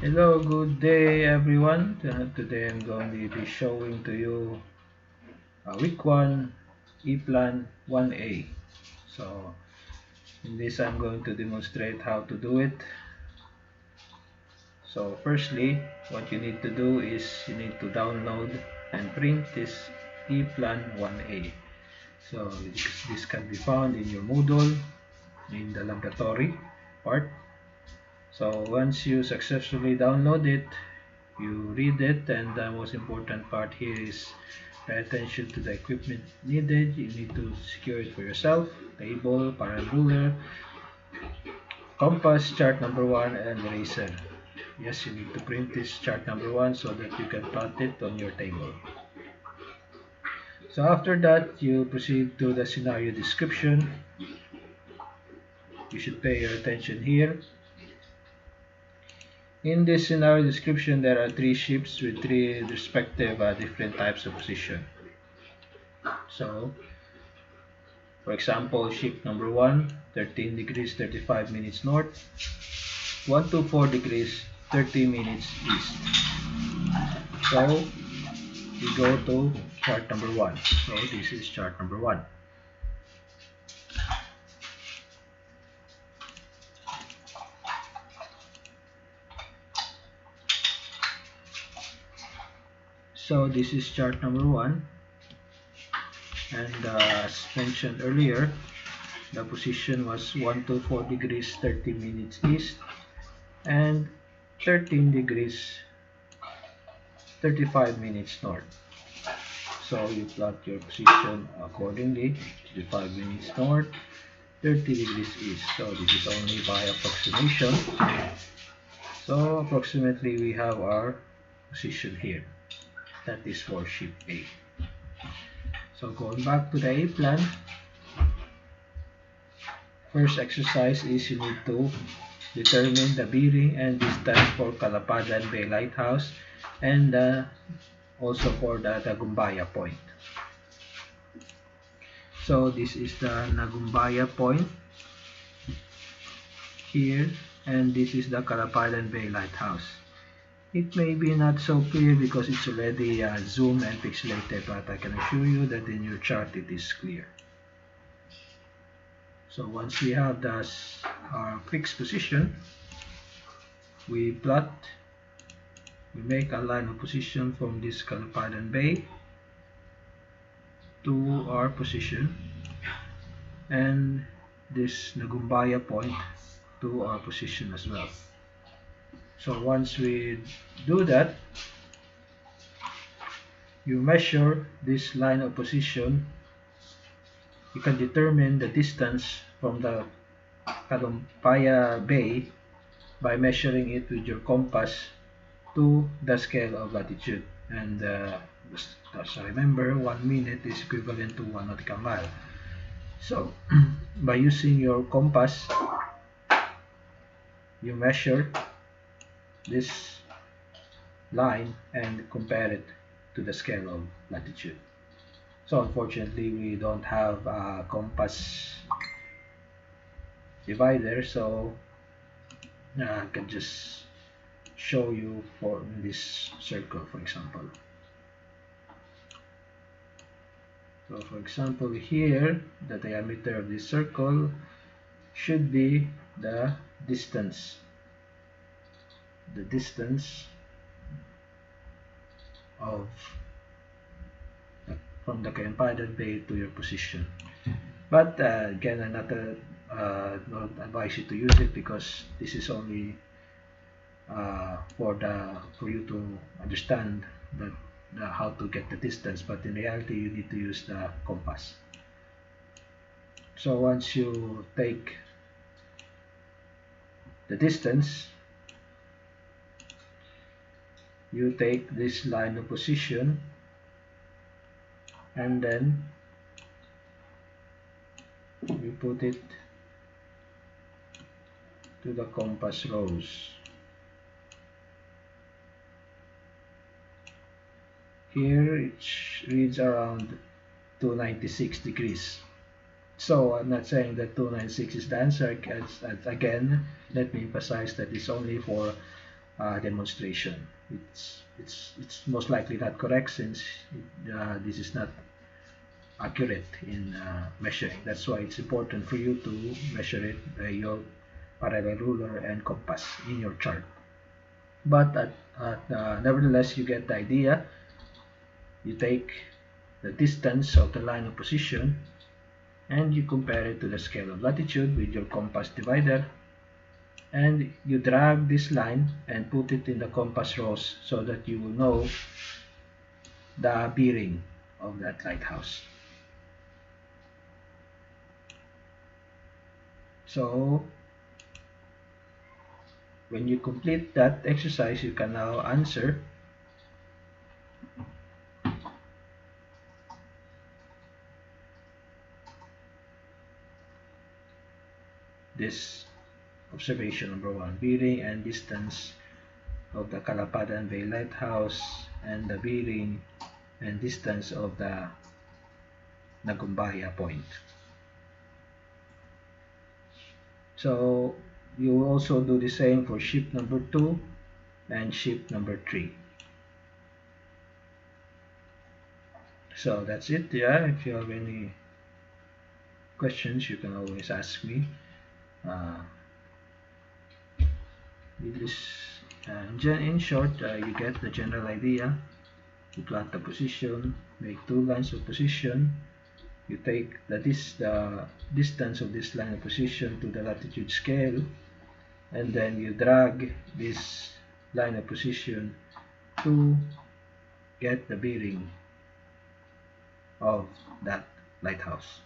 Hello, good day everyone. Today I'm going to be showing to you week 1 Eplan1A. So in this I'm going to demonstrate how to do it. So firstly, what you need to do is you need to download and print this Eplan1A. So this can be found in your Moodle in the laboratory part. So once you successfully download it, you read it, and the most important part here is pay attention to the equipment needed. You need to secure it for yourself: table, parallel ruler, compass, chart number 1, and eraser. Yes, you need to print this chart number 1 so that you can plot it on your table. So after that, you proceed to the scenario description. You should pay your attention here. In this scenario description, there are 3 ships with 3 respective different types of position. So, for example, ship number 1, 13 degrees 35 minutes north, 124 degrees 30 minutes east. So, we go to chart number 1. So, this is chart number 1. So, this is chart number 1. And as mentioned earlier, the position was 124 degrees 30 minutes east and 13 degrees 35 minutes north. So you plot your position accordingly: 35 minutes north, 30 degrees east. So this is only by approximation. So approximately we have our position here. That is for ship A. So going back to the A plan, first exercise is you need to determine the bearing and distance for Calapadan Bay Lighthouse and also for the Nagumbaya point. So this is the Nagumbaya point here, and this is the Calapadan Bay Lighthouse. It may be not so clear because it's already zoomed and pixelated, but I can assure you that in your chart it is clear. So once we have our fixed position, we make a line of position from this Calapadan Bay to our position, and this Nagumbaya point to our position as well. So once we do that, you measure this line of position. You can determine the distance from the Nagumbaya Bay by measuring it with your compass to the scale of latitude. And as I remember, 1 minute is equivalent to 1 nautical mile. So by using your compass, you measure this line and compare it to the scale of latitude. So unfortunately we don't have a compass divider, so I can just show you for this circle, for example. So for example, here the diameter of this circle should be the distance of from the Calapadan Bay to your position. But again, I not advise you to use it because this is only for you to understand how to get the distance. But in reality, you need to use the compass. So once you take the distance, you take this line of position and then you put it to the compass rose. Here it reads around 296 degrees. So I'm not saying that 296 is the answer. Again, let me emphasize that it's only for demonstration. It's most likely not correct, since this is not accurate in measuring. That's why it's important for you to measure it by your parallel ruler and compass in your chart. But nevertheless, you get the idea. You take the distance of the line of position and you compare it to the scale of latitude with your compass divider, and you drag this line and put it in the compass rose so that you will know the bearing of that lighthouse. So when you complete that exercise, you can now answer this observation number 1: bearing and distance of the Calapadan Bay Lighthouse and the bearing and distance of the Nagumbaya Point. So you will also do the same for ship number 2 and ship number 3. So that's it. Yeah, if you have any questions, you can always ask me. In short, you get the general idea. You plot the position, make 2 lines of position. You take the distance of this line of position to the latitude scale, and then you drag this line of position to get the bearing of that lighthouse.